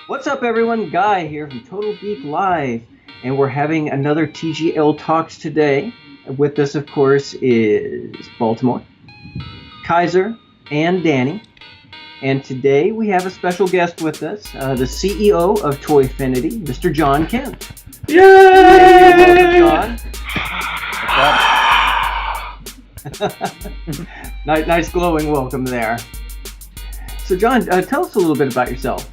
What's up, everyone? Guy here from Total Geek Live, and we're having another TGL Talks today. With us, of course, is Baltimore, Kaiser, and Danny. And today we have a special guest with us, the CEO of Toyfinity, Mr. John Kent. Yay! Welcome, John. Nice glowing welcome there. So, John, tell us a little bit about yourself.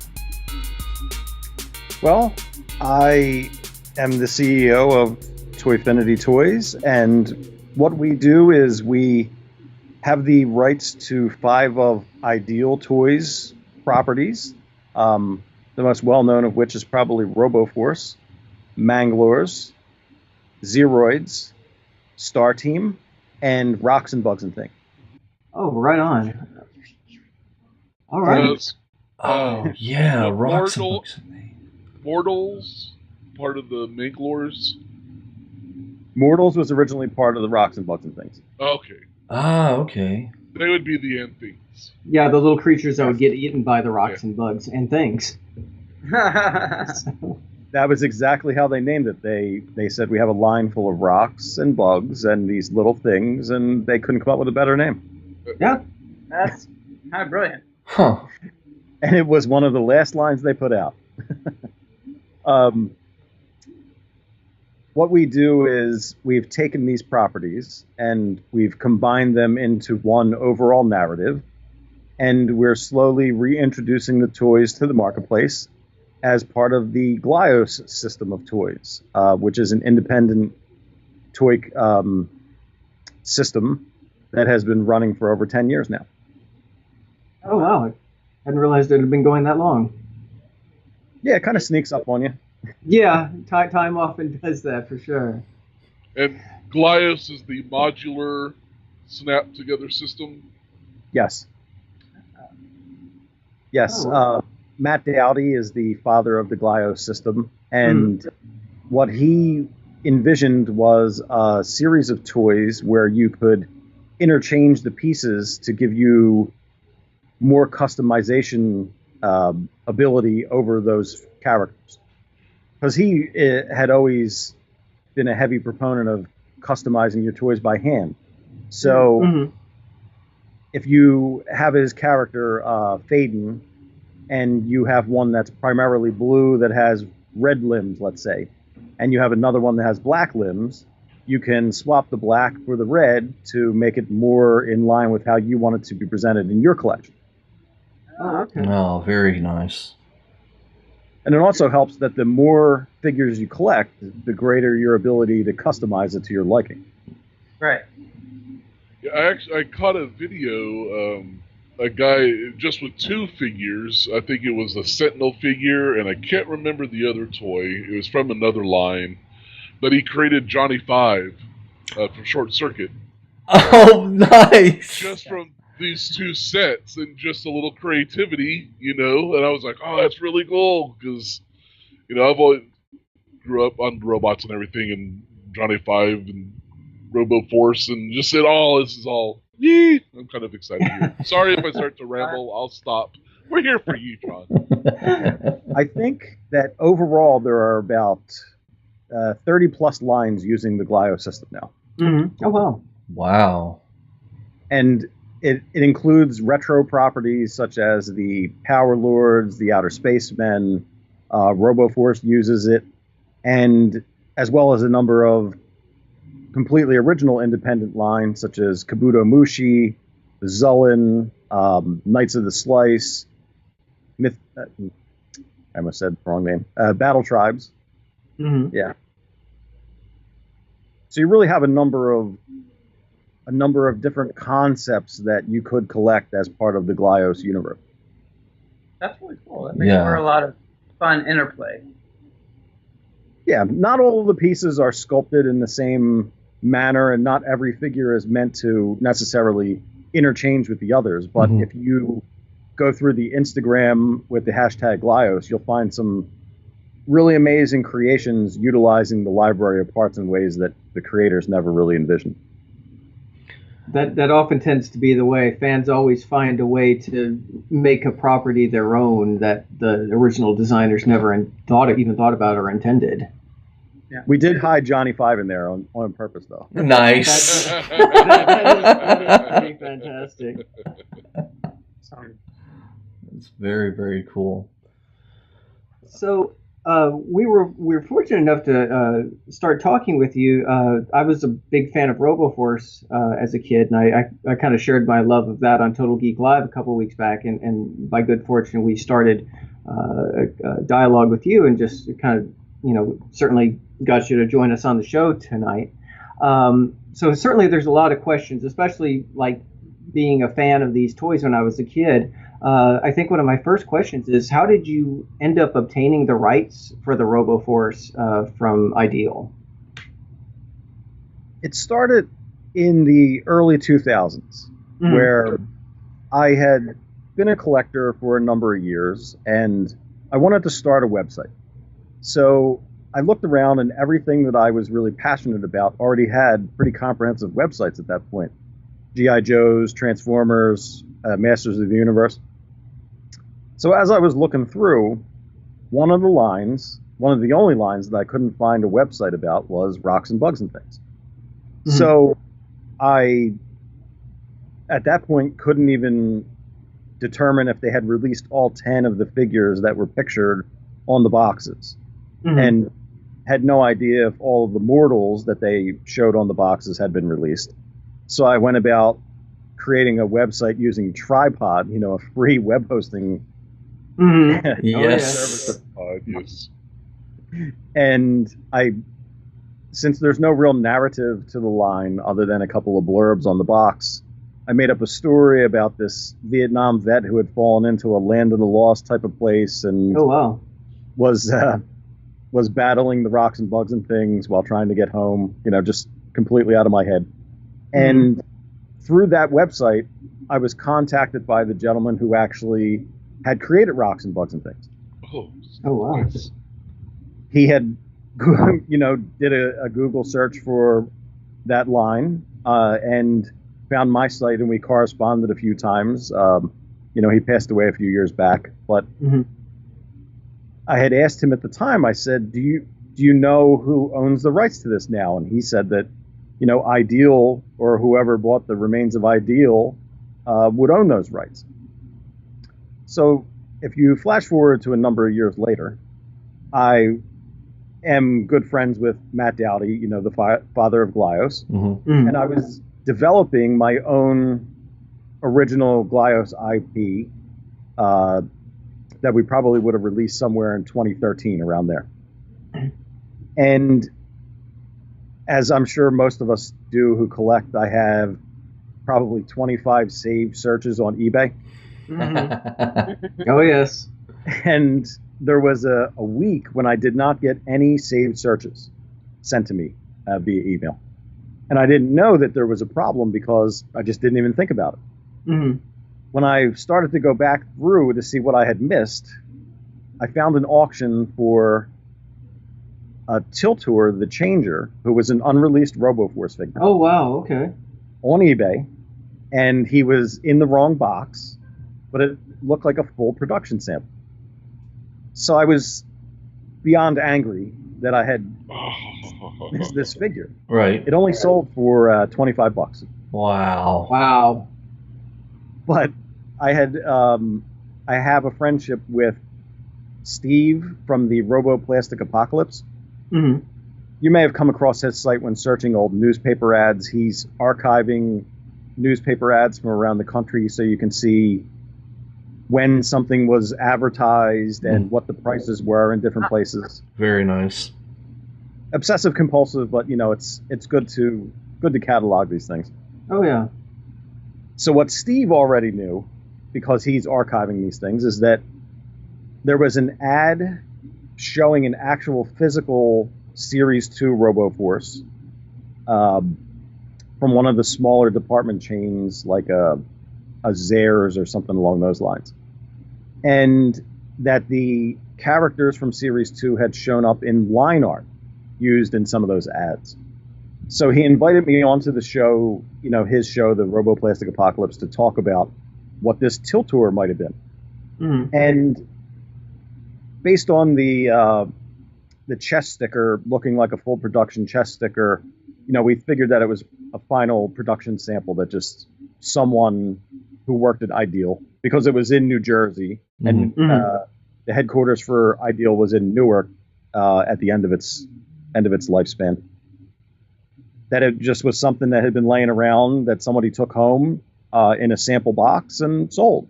Well, I am the CEO of Toyfinity Toys, and what we do is we have the rights to 5 of Ideal Toys properties, the most well-known of which is probably Robo Force, Manglers, Zeroids, Star Team, and Rocks and Bugs and Things. Oh, right on. All right. Yeah, Rocks and Mortal- Bugs. Mortals, part of the Manglers. Mortals was originally part of the Rocks and Bugs and Things. Okay, Okay. they would be the end things. Yeah, the little creatures that would get eaten by the rocks and bugs and things. That was exactly how they named it. They said we have a line full of rocks and bugs and these little things, and they couldn't come up with a better name. Yeah. That's kind of brilliant. Huh. And it was one of the last lines they put out. What we do is we've taken these properties and we've combined them into one overall narrative, and we're slowly reintroducing the toys to the marketplace as part of the Glios system of toys, which is an independent toy system that has been running for over 10 years now. Oh, wow. I hadn't realized it had been going that long. Yeah, it kind of sneaks up on you. Yeah, time often does that for sure. And Glios is the modular snap together system. Yes. Yes. Oh. Matt Dowdy is the father of the Glios system, and what he envisioned was a series of toys where you could interchange the pieces to give you more customization ability over those characters. Because he had always been a heavy proponent of customizing your toys by hand. So if you have his character Faden, and you have one that's primarily blue that has red limbs, let's say, and you have another one that has black limbs, you can swap the black for the red to make it more in line with how you want it to be presented in your collection. Oh, okay. Oh, very nice. And it also helps that the more figures you collect, the greater your ability to customize it to your liking. Right. Yeah, I caught a video, a guy just with 2 figures. I think it was a Sentinel figure, and I can't remember the other toy. It was from another line, but he created Johnny 5 from Short Circuit. Oh, nice. Just from these 2 sets and just a little creativity, and I was like, oh, that's really cool, because, I've always grew up on robots and everything, and Johnny 5 and Robo Force, and just said, oh, this is all, yee! I'm kind of excited here. Sorry if I start to ramble, I'll stop. We're here for you, John. I think that overall there are about 30 plus lines using the Glio system now. Oh, wow. Wow. And it includes retro properties such as the Power Lords, the Outer Spacemen, Robo Force uses it, and as well as a number of completely original independent lines such as Kabuto Mushi, Zullen, Knights of the Slice, I almost said the wrong name, Battle Tribes. Yeah. So you really have a number of different concepts that you could collect as part of the Glios universe. That's really cool. That makes for a lot of fun interplay. Yeah, not all of the pieces are sculpted in the same manner, and not every figure is meant to necessarily interchange with the others. But if you go through the Instagram with the hashtag Glios, you'll find some really amazing creations utilizing the library of parts in ways that the creators never really envisioned. That often tends to be the way. Fans always find a way to make a property their own that the original designers never even thought about or intended. Yeah. We did hide Johnny Five in there on purpose, though. Nice. That is pretty fantastic. It's very, very cool. So we were fortunate enough to start talking with you. I was a big fan of Robo Force as a kid, and I kind of shared my love of that on Total Geek Live a couple of weeks back. And by good fortune, we started a dialogue with you, and just kind of certainly got you to join us on the show tonight. So certainly there's a lot of questions, especially like being a fan of these toys when I was a kid. I think one of my first questions is, how did you end up obtaining the rights for the Robo Force from Ideal? It started in the early 2000s, where I had been a collector for a number of years, and I wanted to start a website. So I looked around, and everything that I was really passionate about already had pretty comprehensive websites at that point. G.I. Joes, Transformers, Masters of the Universe. So as I was looking through, one of the only lines that I couldn't find a website about was Rocks and Bugs and Things. So I, at that point, couldn't even determine if they had released all 10 of the figures that were pictured on the boxes. And had no idea if all of the mortals that they showed on the boxes had been released. So I went about creating a website using Tripod, a free web hosting Yes. Yes. And since there's no real narrative to the line other than a couple of blurbs on the box, I made up a story about this Vietnam vet who had fallen into a land of the lost type of place and was battling the Rocks and Bugs and Things while trying to get home, just completely out of my head. And through that website, I was contacted by the gentleman who actually had created Rocks and Bugs and Things. Oh wow. nice. He had, did a Google search for that line and found my site, and we corresponded a few times. He passed away a few years back, but I had asked him at the time, I said, do you know who owns the rights to this now? And he said that, Ideal, or whoever bought the remains of Ideal, would own those rights. So if you flash forward to a number of years later, I am good friends with Matt Dowdy, the father of Glyos, and I was developing my own original Glyos IP that we probably would have released somewhere in 2013, around there. And as I'm sure most of us do who collect, I have probably 25 saved searches on eBay. Oh, yes. And there was a week when I did not get any saved searches sent to me via email. And I didn't know that there was a problem because I just didn't even think about it. When I started to go back through to see what I had missed, I found an auction for a Tiltor the Changer, who was an unreleased Robo Force figure. Oh, wow, okay. On eBay. And he was in the wrong box, but it looked like a full production sample. So I was beyond angry that I had missed this figure. Right. It only sold for $25. Wow. Wow. But I have a friendship with Steve from the Robo Plastic Apocalypse. You may have come across his site when searching old newspaper ads. He's archiving newspaper ads from around the country so you can see when something was advertised and what the prices were in different places. Very nice. Obsessive compulsive, but it's good to catalog these things. Oh, yeah. So what Steve already knew, because he's archiving these things, is that there was an ad showing an actual physical Series 2 Robo Force from one of the smaller department chains, like a Zayres or something along those lines. And that the characters from Series 2 had shown up in line art used in some of those ads. So he invited me onto the show, his show, the Robo Plastic Apocalypse, to talk about what this Tiltor might have been. Mm. And based on the chest sticker looking like a full production chest sticker, we figured that it was a final production sample that just someone who worked at Ideal, because it was in New Jersey, and the headquarters for Ideal was in Newark at the end of its lifespan. That it just was something that had been laying around that somebody took home in a sample box and sold.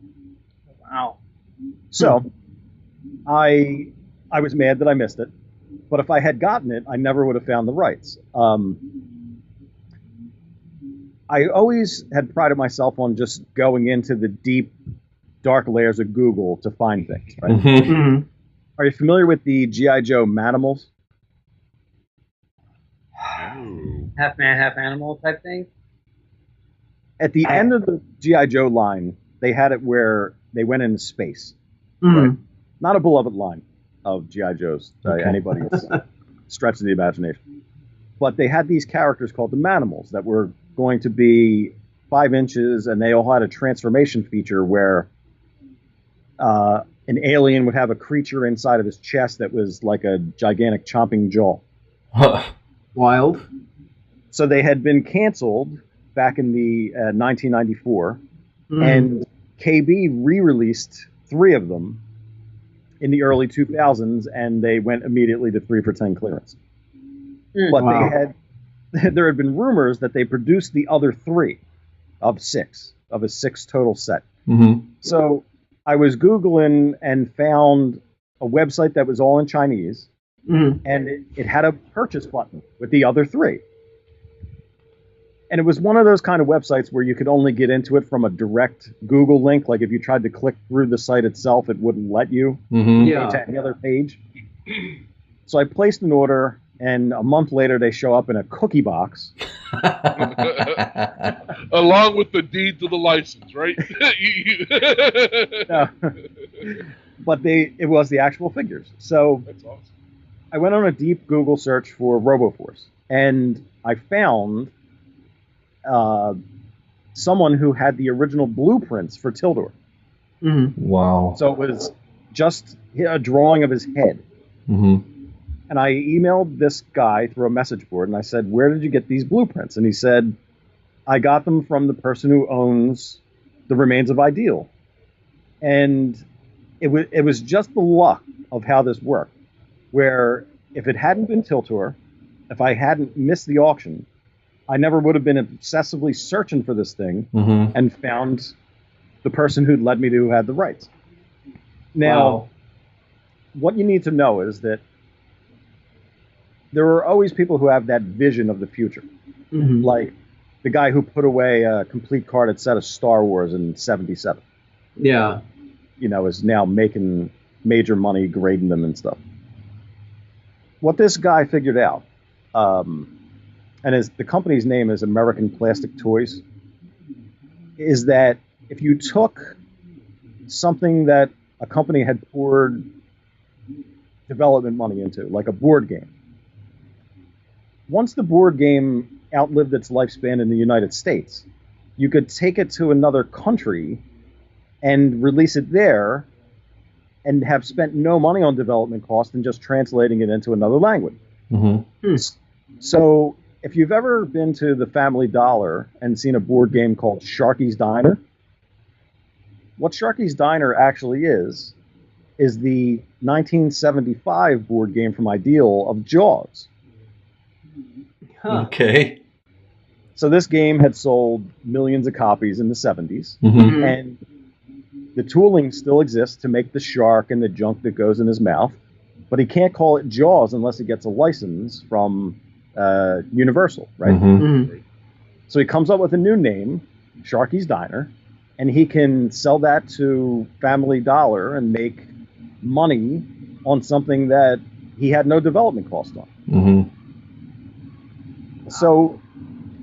Wow. So I was mad that I missed it, but if I had gotten it, I never would have found the rights. I always had prided myself on just going into the deep, dark layers of Google to find things. Right? Mm-hmm. Are you familiar with the G.I. Joe Manimals? Half man, half animal type thing? At the end of the G.I. Joe line, they had it where they went into space. Mm-hmm. Right? Not a beloved line of G.I. Joes by anybody's stretch of the imagination. But they had these characters called the Manimals that were going to be 5 inches, and they all had a transformation feature where an alien would have a creature inside of his chest that was like a gigantic chomping jaw. Wild. So they had been canceled back in the 1994, and KB re-released 3 of them in the early 2000s, and they went immediately to 3 for $10 clearance. But there had been rumors that they produced the other 3 of a 6 total set. So I was Googling and found a website that was all in Chinese, and it had a purchase button with the other 3. And it was one of those kind of websites where you could only get into it from a direct Google link. Like if you tried to click through the site itself, it wouldn't let you go to any other page. So I placed an order, and a month later they show up in a cookie box. Along with the deed to the license, right? No. But it was the actual figures. So That's awesome. I went on a deep Google search for Robo Force, and I found someone who had the original blueprints for Tildor. Wow. So it was just a drawing of his head. And I emailed this guy through a message board, and I said, "Where did you get these blueprints?" And he said, "I got them from the person who owns the remains of Ideal." And it was just the luck of how this worked, where if it hadn't been Tiltor, if I hadn't missed the auction, I never would have been obsessively searching for this thing and found the person who'd led me to who had the rights. Now, what you need to know is that there are always people who have that vision of the future. Like the guy who put away a complete carded set of Star Wars in '77. Yeah. Is now making major money grading them and stuff. What this guy figured out, and the company's name is American Plastic Toys, is that if you took something that a company had poured development money into, like a board game, once the board game outlived its lifespan in the United States, you could take it to another country and release it there and have spent no money on development costs and just translating it into another language. So if you've ever been to the Family Dollar and seen a board game called Sharky's Diner, what Sharky's Diner actually is the 1975 board game from Ideal of Jaws. Okay. So this game had sold millions of copies in the 70s, and the tooling still exists to make the shark and the junk that goes in his mouth, but he can't call it Jaws unless he gets a license from Universal, right? So he comes up with a new name, Sharky's Diner, and he can sell that to Family Dollar and make money on something that he had no development cost on. So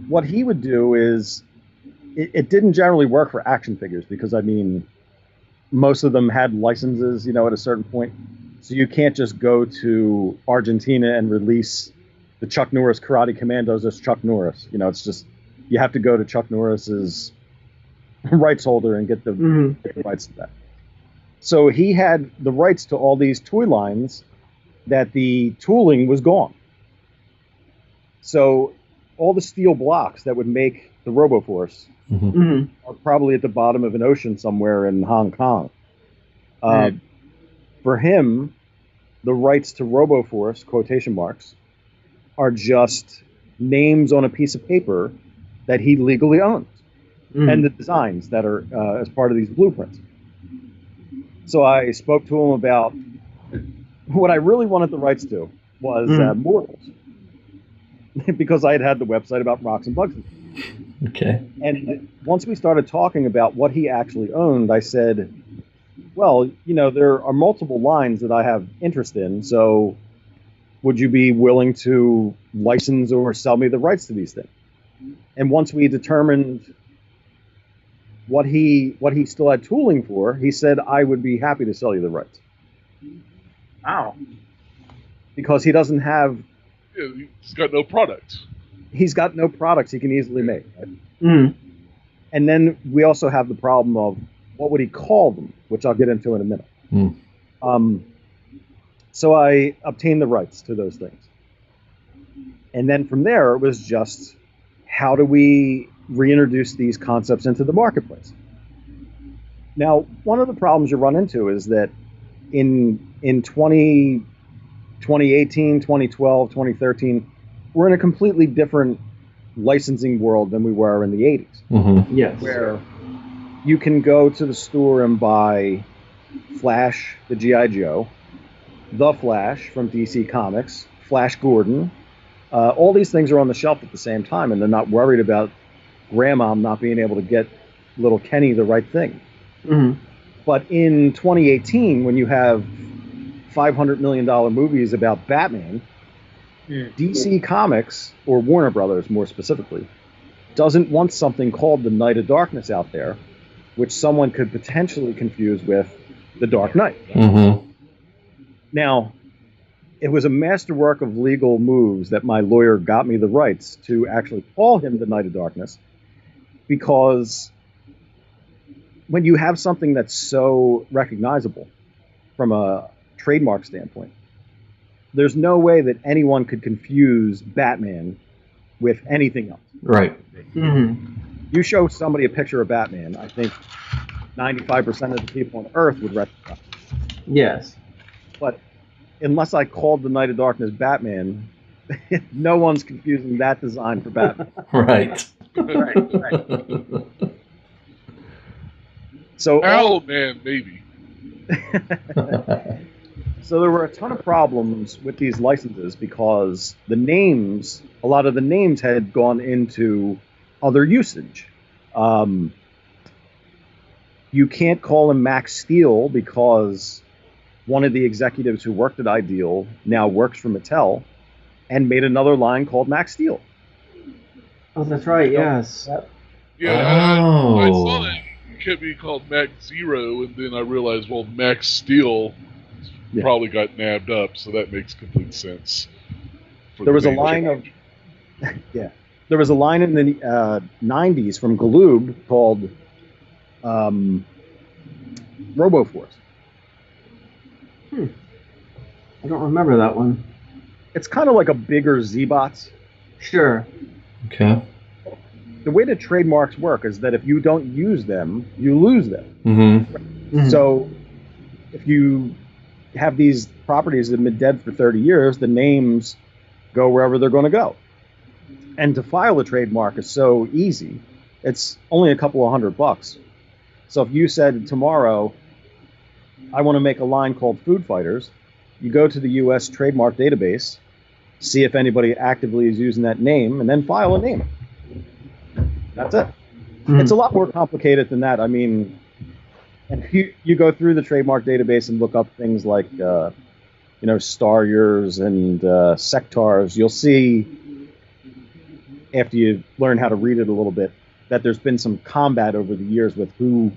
what he would do is, it didn't generally work for action figures because, I mean, most of them had licenses, at a certain point. So you can't just go to Argentina and release the Chuck Norris Karate Commandos as Chuck Norris. You know, it's just you have to go to Chuck Norris's rights holder and get the rights to that. So he had the rights to all these toy lines that the tooling was gone. So all the steel blocks that would make the Robo Force are probably at the bottom of an ocean somewhere in Hong Kong. For him, the rights to Robo Force, quotation marks, are just names on a piece of paper that he legally owns, and the designs that are as part of these blueprints. So I spoke to him about what I really wanted the rights to was Mortals, because I had the website about rocks and bugs. Okay. And once we started talking about what he actually owned, I said, well, you know, there are multiple lines that I have interest in, so would you be willing to license or sell me the rights to these things? And once we determined what he still had tooling for, he said, I would be happy to sell you the rights. Wow. Because he doesn't have... Yeah, he's got no product. He's got no products he can easily make. Right? And then we also have the problem of what would he call them, which I'll get into in a minute. So I obtained the rights to those things. And then from there, it was just, how do we reintroduce these concepts into the marketplace? Now, one of the problems you run into is that in 2018, 2012, 2013, we're in a completely different licensing world than we were in the 80s. Yes. Where you can go to the store and buy Flash, the G.I. Joe, The Flash from DC Comics, Flash Gordon. All these things are on the shelf at the same time, and they're not worried about Grandmom not being able to get little Kenny the right thing. But in 2018, when you have $500 million movies about Batman, DC Comics, or Warner Brothers more specifically, doesn't want something called the Knight of Darkness out there, which someone could potentially confuse with the Dark Knight. Now, it was a masterwork of legal moves that my lawyer got me the rights to actually call him the Knight of Darkness, because when you have something that's so recognizable from a trademark standpoint, there's no way that anyone could confuse Batman with anything else. Right. You show somebody a picture of Batman, I think 95% of the people on Earth would recognize it. Yes. But unless I called the Knight of Darkness Batman, no one's confusing that design for Batman. Right. Right. So, Owlman, maybe. So there were a ton of problems with these licenses because the names, a lot of the names had gone into other usage. You can't call him Max Steel because one of the executives who worked at Ideal now works for Mattel and made another line called Max Steel. Oh, that's right, yes. Yeah, I saw that it could be called Max Zero, and then I realized, well, Max Steel probably got nabbed up, so that makes complete sense. There was a line of... There was a line in the 90s from Galoob called Robo Force. I don't remember that one. It's kind of like a bigger Z-Bots. Sure. Okay. The way that trademarks work is that if you don't use them, you lose them. So if you have these properties that have been dead for 30 years, the names go wherever they're going to go. And to file a trademark is so easy. It's only a couple of $100. So if you said tomorrow, I want to make a line called Food Fighters, you go to the U.S. trademark database, see if anybody actively is using that name, and then file a name. That's it. It's a lot more complicated than that. I mean, if you go through the trademark database and look up things like, Stariers and Sectars, you'll see, after you learn how to read it a little bit, that there's been some combat over the years with who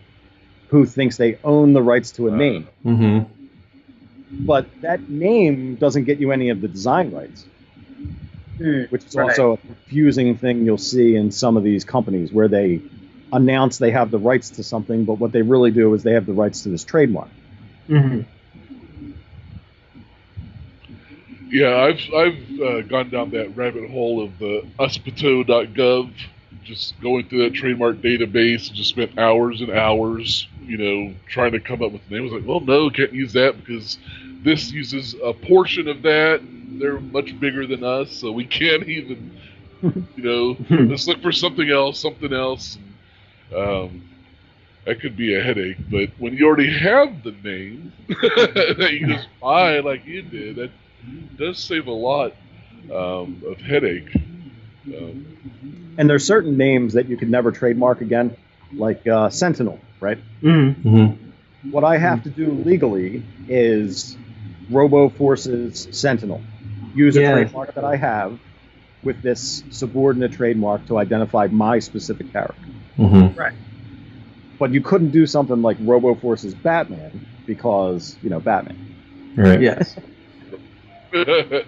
thinks they own the rights to a name. But that name doesn't get you any of the design rights. which is also a confusing thing you'll see in some of these companies where they announce they have the rights to something, but what they really do is they have the rights to this trademark. Mm-hmm. Yeah, I've gone down that rabbit hole of the uspato.gov, just going through that trademark database and just spent hours and hours, trying to come up with the name. I was like, well, no, can't use that because this uses a portion of that. They're much bigger than us, so we can't even, let's look for something else. That could be a headache, but when you already have the name that you just buy like you did, that does save a lot of headache. And there's certain names that you could never trademark again, like Sentinel, right? Mm-hmm. Mm-hmm. What I have to do legally is Robo Force's Sentinel. Use a trademark that I have with this subordinate trademark to identify my specific character. Mm-hmm. Right. But you couldn't do something like Robo Force's Batman because, Batman. Right. Yes. Because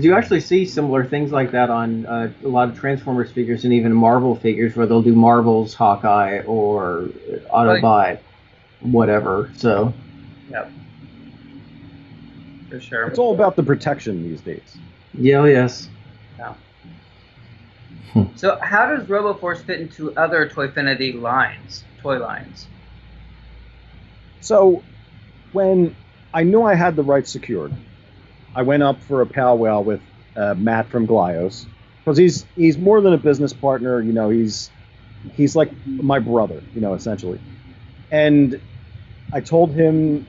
you actually see similar things like that on a lot of Transformers figures and even Marvel figures where they'll do Marvel's Hawkeye or Autobot, whatever. So. Yep. For sure. It's all about the protection these days. Yeah, yes. Yeah. So how does Robo Force fit into other Toyfinity toy lines? So when I knew I had the rights secured, I went up for a powwow with Matt from Glyos, because he's more than a business partner. He's like my brother, essentially. And I told him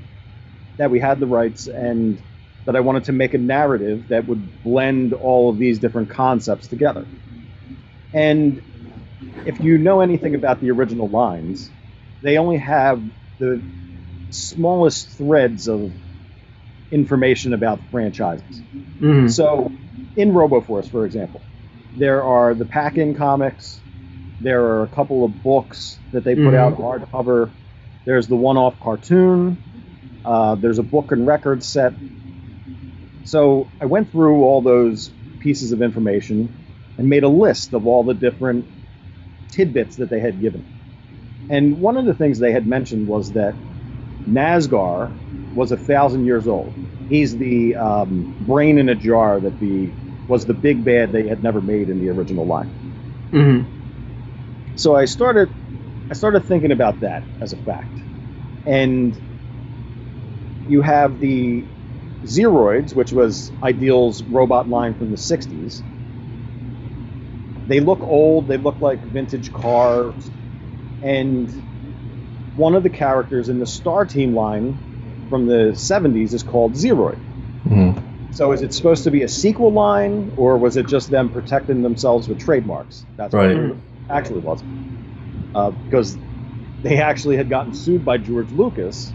that we had the rights and that I wanted to make a narrative that would blend all of these different concepts together. And if you know anything about the original lines, they only have the smallest threads of information about the franchises. Mm-hmm. So in Robo Force, for example, there are the pack-in comics, there are a couple of books that they put out hardcover, there's the one-off cartoon, there's a book and record set. So I went through all those pieces of information and made a list of all the different tidbits that they had given. And one of the things they had mentioned was that Nazgar was 1,000 years old. He's the brain in a jar that was the big bad they had never made in the original line. Mm-hmm. So I started thinking about that as a fact. And you have the Zeroids, which was Ideal's robot line from the 60s. They look old, they look like vintage cars, and one of the characters in the Star Team line from the 70s is called Zeroid. Mm-hmm. So is it supposed to be a sequel line, or was it just them protecting themselves with trademarks? That's what it actually was. Because they actually had gotten sued by George Lucas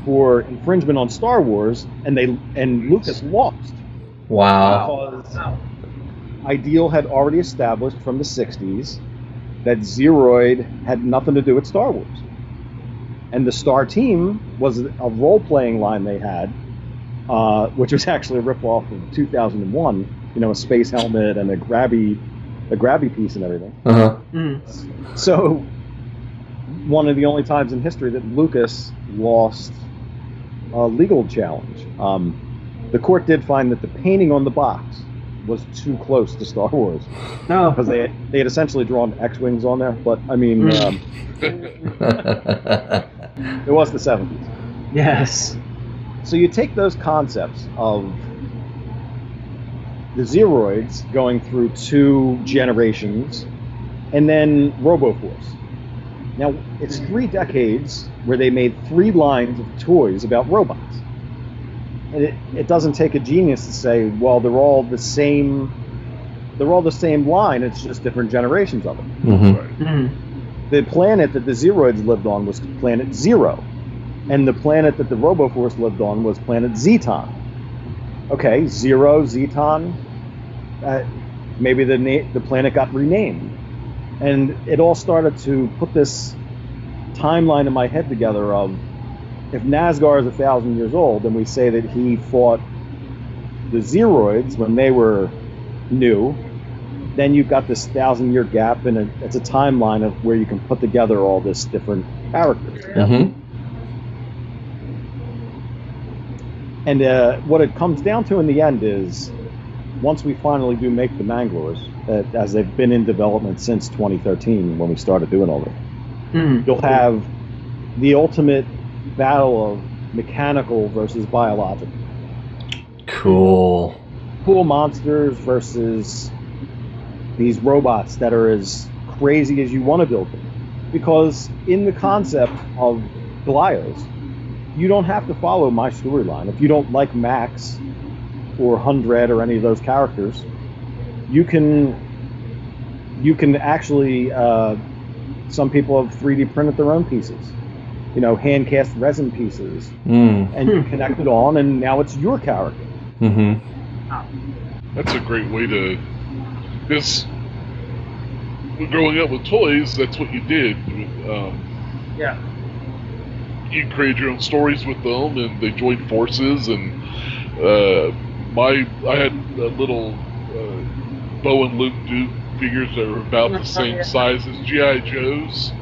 for infringement on Star Wars, and Lucas lost. Wow. Because Ideal had already established from the 60s that Zeroid had nothing to do with Star Wars. And the Star Team was a role-playing line they had, which was actually a rip-off of 2001, a space helmet and a grabby piece and everything. Uh-huh. Mm-hmm. So one of the only times in history that Lucas lost a legal challenge. The court did find that the painting on the box was too close to Star Wars. No. Because they had essentially drawn X-Wings on there, but I mean, it was the 70s. Yes. So you take those concepts of the Zeroids going through 2 generations, and then Robo Force. Now, it's 3 decades where they made 3 lines of toys about robots. And it doesn't take a genius to say, well, they're all the same line, it's just different generations of it. Mm-hmm. Mm-hmm. The planet that the Zeroids lived on was Planet Zero, and the planet that the Robo Force lived on was Planet Zeton. Okay, Zero, Zeton, maybe the planet got renamed. And it all started to put this timeline in my head together of, if Nazgar is 1,000 years old, and we say that he fought the Zeroids, when they were new, then you've got this 1,000-year gap, and it's a timeline of where you can put together all this different characters. Mm-hmm. And what it comes down to in the end is, once we finally do make the Manglers, as they've been in development since 2013 when we started doing all this, you'll have the ultimate battle of mechanical versus biological. Cool. Cool monsters versus these robots that are as crazy as you want to build them. Because in the concept of Glyos, you don't have to follow my storyline. If you don't like Maxx or Hun-Dred or any of those characters, you can actually, some people have 3D printed their own pieces, hand cast resin pieces, and you connect it on, and now it's your character. Mm-hmm. That's a great way to. Because growing up with toys, that's what you did. Yeah. You created your own stories with them, and they joined forces. And I had a little Bo and Luke Duke figures that were about the same size as G.I. Joes,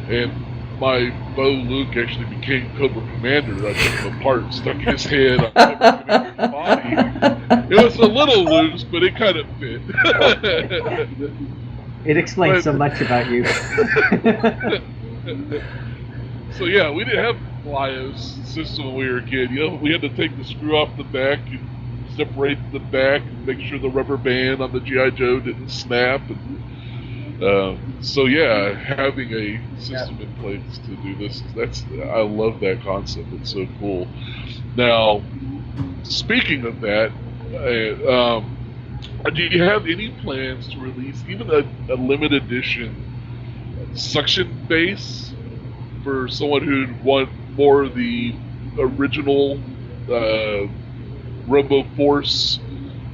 and my Bo Luke actually became Cobra Commander. I took him apart, stuck his head on Cobra Commander's body. It was a little loose, but it kind of fit. It explains so much about you. So yeah, we didn't have Glyos system when we were a kid. We had to take the screw off the back and separate the back and make sure the rubber band on the G.I. Joe didn't snap. And, so yeah, having a system in place to do this, I love that concept. It's so cool. Now, speaking of that, do you have any plans to release even a limited edition suction base for someone who'd want more of the original Robo Force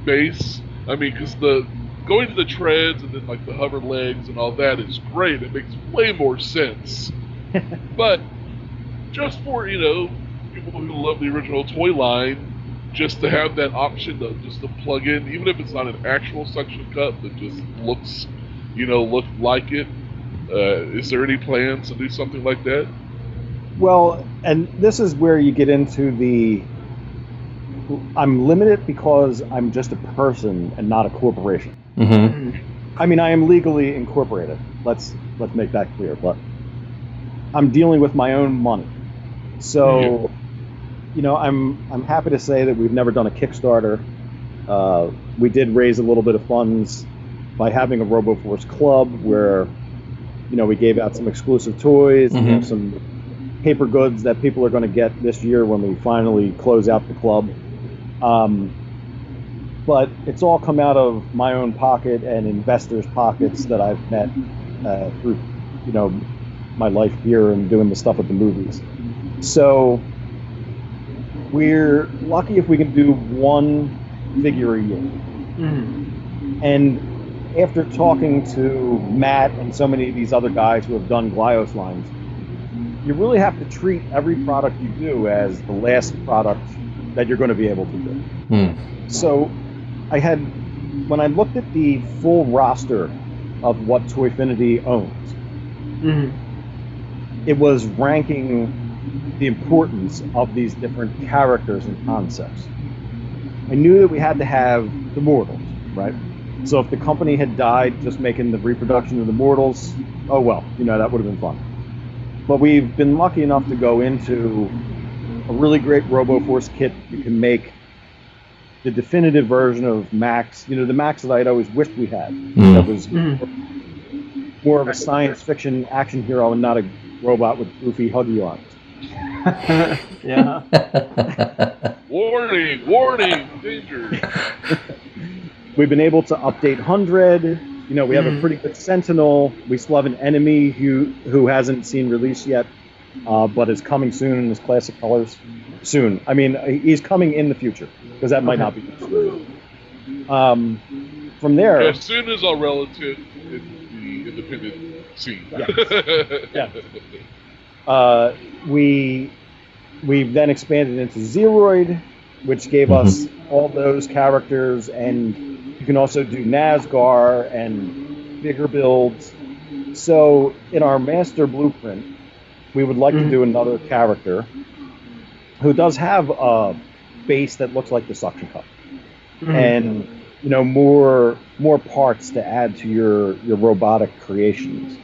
base? I mean, because going to the treads and then like the hover legs and all that is great. It makes way more sense. But just for people who love the original toy line, just to have that option to plug in, even if it's not an actual suction cup that just looks like it. Is there any plans to do something like that? Well, and this is where you get into I'm limited because I'm just a person and not a corporation. Mm-hmm. I mean, I am legally incorporated. Let's make that clear. But I'm dealing with my own money, so I'm happy to say that we've never done a Kickstarter. We did raise a little bit of funds by having a Robo Force club where we gave out some exclusive toys, and some paper goods that people are going to get this year when we finally close out the club. But it's all come out of my own pocket and investors' pockets that I've met through, my life here and doing the stuff at the movies. So we're lucky if we can do one figure a year. And after talking to Matt and so many of these other guys who have done Glyos lines, you really have to treat every product you do as the last product that you're going to be able to do. So when I looked at the full roster of what Toyfinity owns, it was ranking the importance of these different characters and concepts. I knew that we had to have the Mortals, right? So if the company had died just making the reproduction of the Mortals, oh well, that would have been fun. But we've been lucky enough to go into a really great Robo Force kit. You can make the definitive version of Maxx, the Maxx that I'd always wished we had. That was more of a science fiction action hero and not a robot with goofy huggy arms. Yeah. Warning, danger. We've been able to update Hun-Dred. We have a pretty good Sentinel. We still have an enemy who hasn't seen release yet, but is coming soon in his classic colors. Soon. I mean, he's coming in the future, because that might not be soon. From there... As soon as our relative in the independent scene. We've then expanded into Zeroid, which gave us all those characters, and you can also do NASCAR and bigger builds. So in our master blueprint, we would like to do another character who does have a base that looks like the suction cup, and more parts to add to your robotic creations.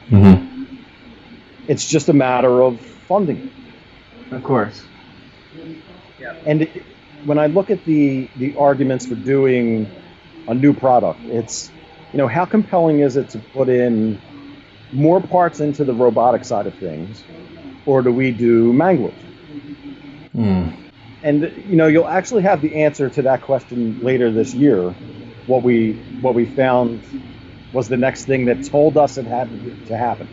It's just a matter of funding it. Of course. Yeah. And when I look at the arguments for doing a new product, it's, how compelling is it to put in more parts into the robotic side of things, or do we do manglers? And you'll actually have the answer to that question later this year. What we found was the next thing that told us it had to happen.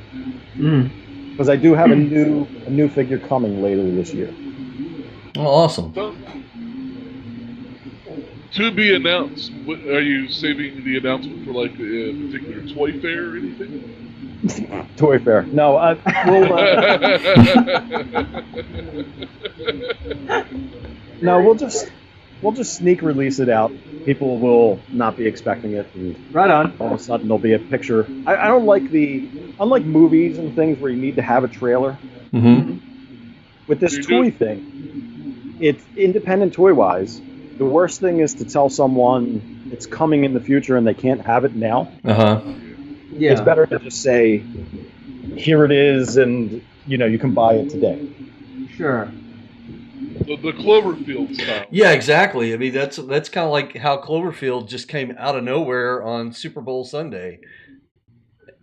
Because I do have a new figure coming later this year. Oh, awesome. To be announced. Are you saving the announcement for like a particular toy fair or anything? Toy fair. No, we'll just sneak release it out. People will not be expecting it, and right on. All of a sudden there'll be a picture. I don't like unlike movies and things where you need to have a trailer. With this toy thing, it's independent toy-wise. The worst thing is to tell someone it's coming in the future and they can't have it now. Yeah. It's better to just say, here it is, and you can buy it today. Sure. The Cloverfield style. Yeah, exactly. I mean, that's kind of like how Cloverfield just came out of nowhere on Super Bowl Sunday.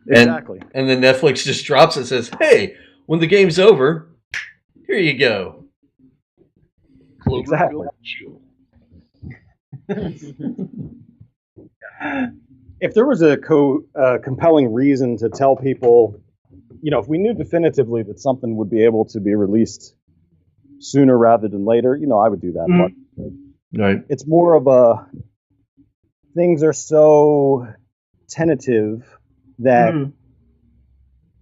Exactly. And then Netflix just drops it and says, hey, when the game's over, here you go. Cloverfield chill. If there was a compelling reason to tell people, if we knew definitively that something would be able to be released sooner rather than later, I would do that. But right. It's more of a, things are so tentative that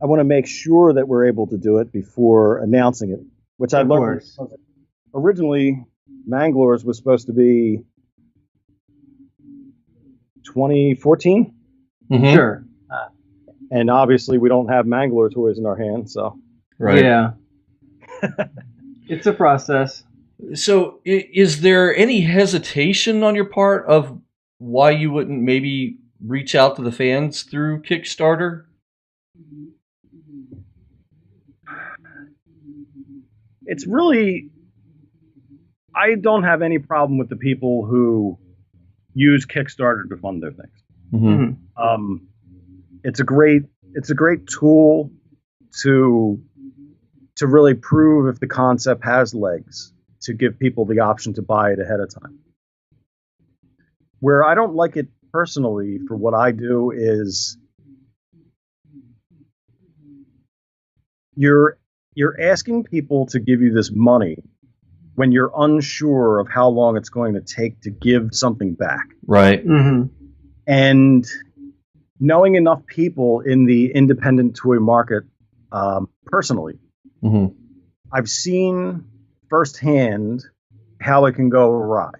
I want to make sure that we're able to do it before announcing it, which I learned originally Manglers was supposed to be 2014. Sure. And obviously we don't have Mangler toys in our hands, so. Right. Yeah. It's a process. So is there any hesitation on your part of why you wouldn't maybe reach out to the fans through Kickstarter? It's really, I don't have any problem with the people who use Kickstarter to fund their things. It's a great tool to really prove if the concept has legs, to give people the option to buy it ahead of time. Where I don't like it personally for what I do is you're asking people to give you this money when you're unsure of how long it's going to take to give something back. Right. And knowing enough people in the independent toy market personally, I've seen firsthand how it can go awry.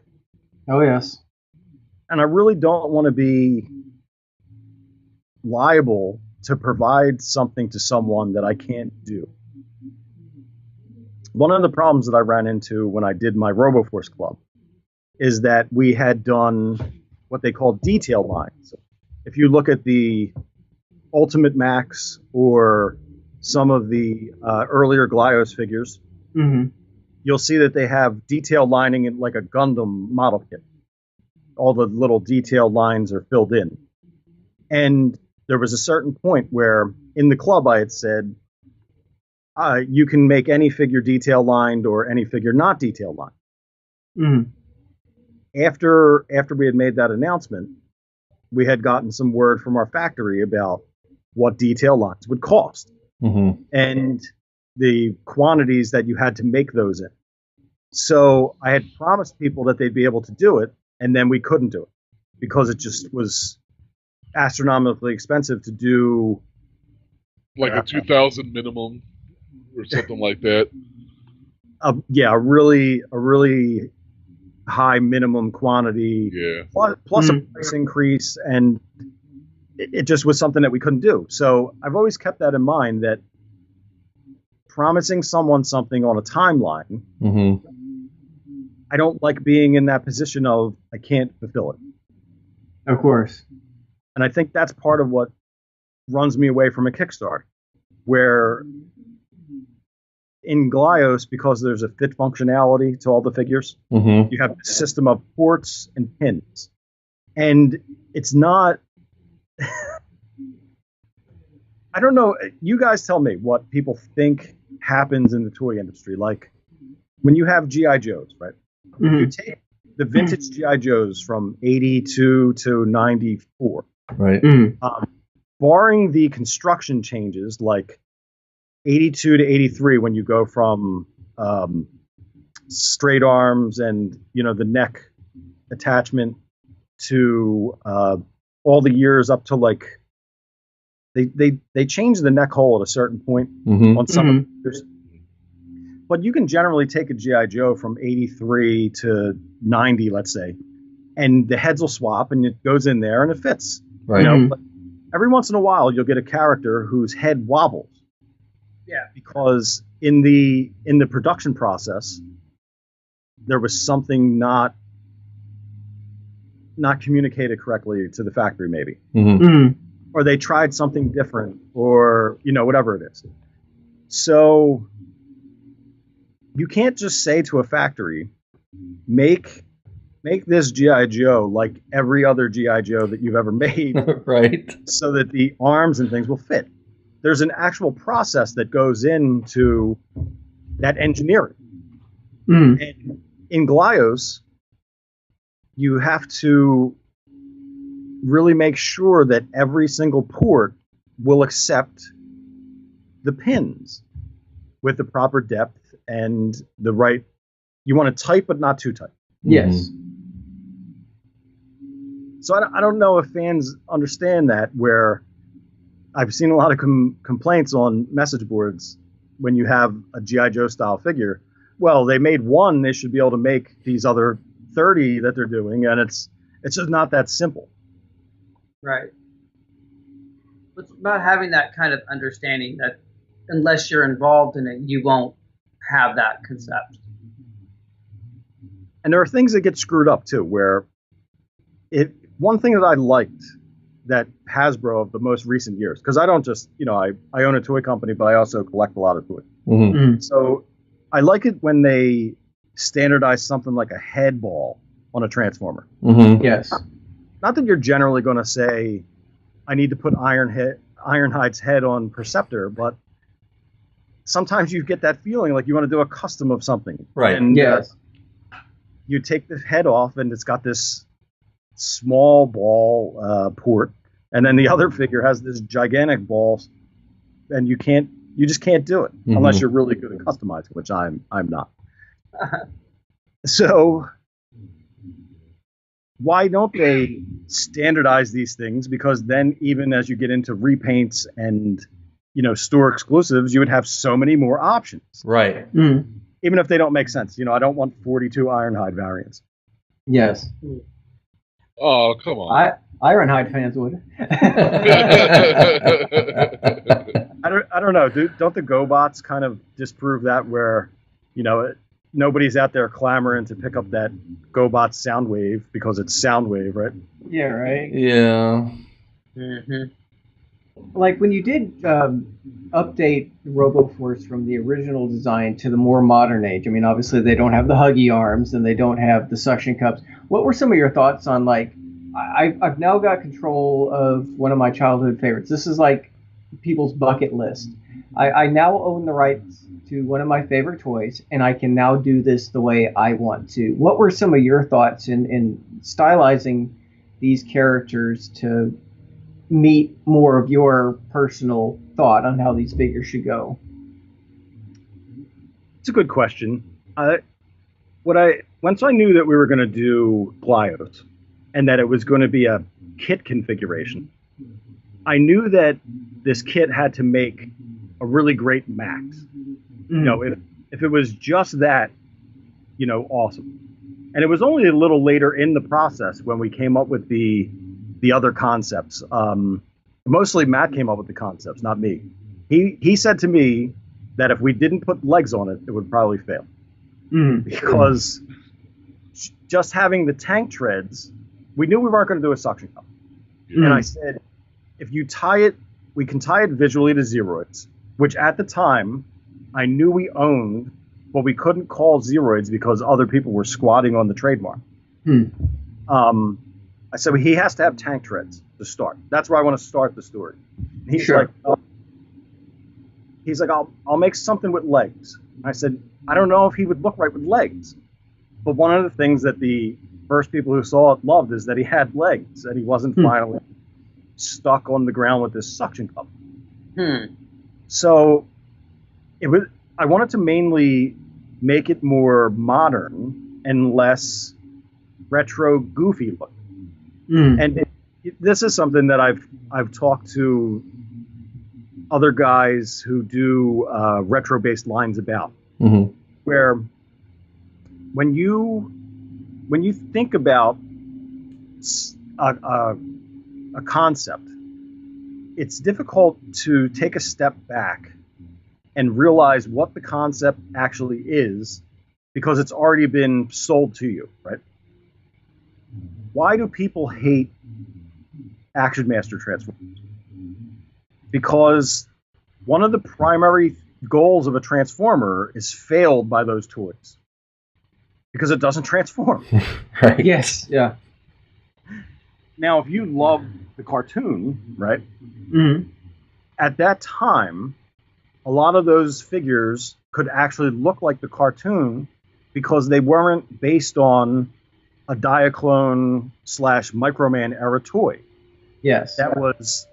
Oh, yes. And I really don't want to be liable to provide something to someone that I can't do. One of the problems that I ran into when I did my Robo Force Club is that we had done what they call detail lines. If you look at the Ultimate Maxx or some of the earlier Glyos figures, you'll see that they have detail lining in like a Gundam model kit. All the little detail lines are filled in. And there was a certain point where in the club I had said, you can make any figure detail lined or any figure not detail lined. After we had made that announcement, we had gotten some word from our factory about what detail lines would cost and the quantities that you had to make those in. So I had promised people that they'd be able to do it, and then we couldn't do it because it just was astronomically expensive to do. Like a 2,000 minimum or something like that. Yeah, a really high minimum quantity, plus a price increase, and it just was something that we couldn't do. So I've always kept that in mind, that promising someone something on a timeline, I don't like being in that position of I can't fulfill it. Of course. And I think that's part of what runs me away from a Kickstarter, where in Glyos, because there's a fit functionality to all the figures, you have a system of ports and pins. And it's not... I don't know. You guys tell me what people think happens in the toy industry. Like, when you have G.I. Joes, right? If you take the vintage G.I. Joes from 82 to 94, right? Barring the construction changes, like 82 to 83, when you go from straight arms and, you know, the neck attachment to all the years up to, like, they change the neck hole at a certain point on some of the figures. But you can generally take a G.I. Joe from 83 to 90, let's say, and the heads will swap and it goes in there and it fits. Right. You know? But every once in a while, you'll get a character whose head wobbles. Yeah. Because in the production process, there was something not communicated correctly to the factory, maybe. Or they tried something different, or, you know, whatever it is. So you can't just say to a factory, make this G.I. Joe like every other G.I. Joe that you've ever made, right? So that the arms and things will fit. There's an actual process that goes into that engineering. And in Glyos, you have to really make sure that every single port will accept the pins with the proper depth and the right. You want it tight, but not too tight. Yes. So I don't know if fans understand that, where I've seen a lot of complaints on message boards when you have a G.I. Joe style figure. Well, they made one, they should be able to make these other 30 that they're doing, and it's just not that simple. Right. It's about having that kind of understanding that unless you're involved in it, you won't have that concept. And there are things that get screwed up too, where one thing that I liked that Hasbro of the most recent years, because I don't just, you know, I own a toy company, but I also collect a lot of toys. So I like it when they standardize something like a head ball on a Transformer. Yes. Not that you're generally going to say, I need to put Ironhide's head on Perceptor, but sometimes you get that feeling like you want to do a custom of something. Right. And yes. You take the head off and it's got this small ball port, and then the other figure has this gigantic ball, and you just can't do it unless you're really good at customizing, which I'm not. So why don't they standardize these things? Because then even as you get into repaints and, you know, store exclusives, you would have so many more options. Right. Even if they don't make sense. You know, I don't want 42 Ironhide variants. Yes. Oh, come on. Ironhide fans would. I don't know. Don't the GoBots kind of disprove that, where, you know, nobody's out there clamoring to pick up that GoBot Soundwave because it's Soundwave, right? Yeah, right. Yeah. Like when you did update Robo Force from the original design to the more modern age, I mean, obviously they don't have the huggy arms and they don't have the suction cups. What were some of your thoughts on, like, I've now got control of one of my childhood favorites. This is like people's bucket list. I now own the rights to one of my favorite toys, and I can now do this the way I want to. What were some of your thoughts in stylizing these characters to meet more of your personal thought on how these figures should go? It's a good question. Once I knew that we were going to do Glyos and that it was going to be a kit configuration, I knew that this kit had to make a really great Maxx. You know, if it was just that, you know, awesome. And it was only a little later in the process when we came up with the other concepts. Mostly Matt came up with the concepts, not me. He said to me that if we didn't put legs on it, it would probably fail. Because just having the tank treads, we knew we weren't going to do a suction cup. And I said, if you tie it, we can tie it visually to Zeroids, which at the time I knew we owned, but we couldn't call Zeroids because other people were squatting on the trademark. I said, well, he has to have tank treads to start. That's where I want to start the story. And he's like, I'll make something with legs. I said, I don't know if he would look right with legs. But one of the things that the first people who saw it loved is that he had legs, and he wasn't finally stuck on the ground with this suction cup. So I wanted to mainly make it more modern and less retro goofy look. And this is something that I've talked to other guys who do retro-based lines about, where when you think about a concept, it's difficult to take a step back and realize what the concept actually is because it's already been sold to you, right? Why do people hate Action Master Transformers? Because one of the primary goals of a Transformer is failed by those toys. Because it doesn't transform. Right. Yes. Yeah. Now, if you love the cartoon, right? At that time, a lot of those figures could actually look like the cartoon because they weren't based on a Diaclone / Microman era toy. Yes. That was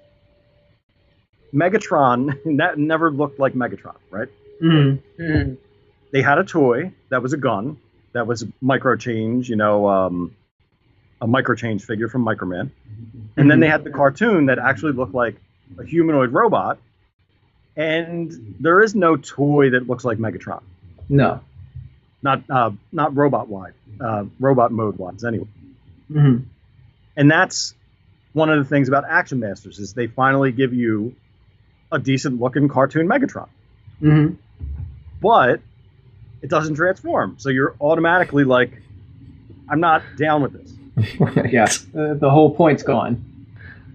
Megatron. That never looked like Megatron, right? They had a toy that was a gun. That was a micro change, a micro change figure from Microman. And then they had the cartoon that actually looked like a humanoid robot. And there is no toy that looks like Megatron. No. Not robot wide, robot mode wise anyway. And that's one of the things about Action Masters is they finally give you a decent looking cartoon Megatron. But it doesn't transform. So you're automatically like, I'm not down with this. Yeah, the whole point's gone.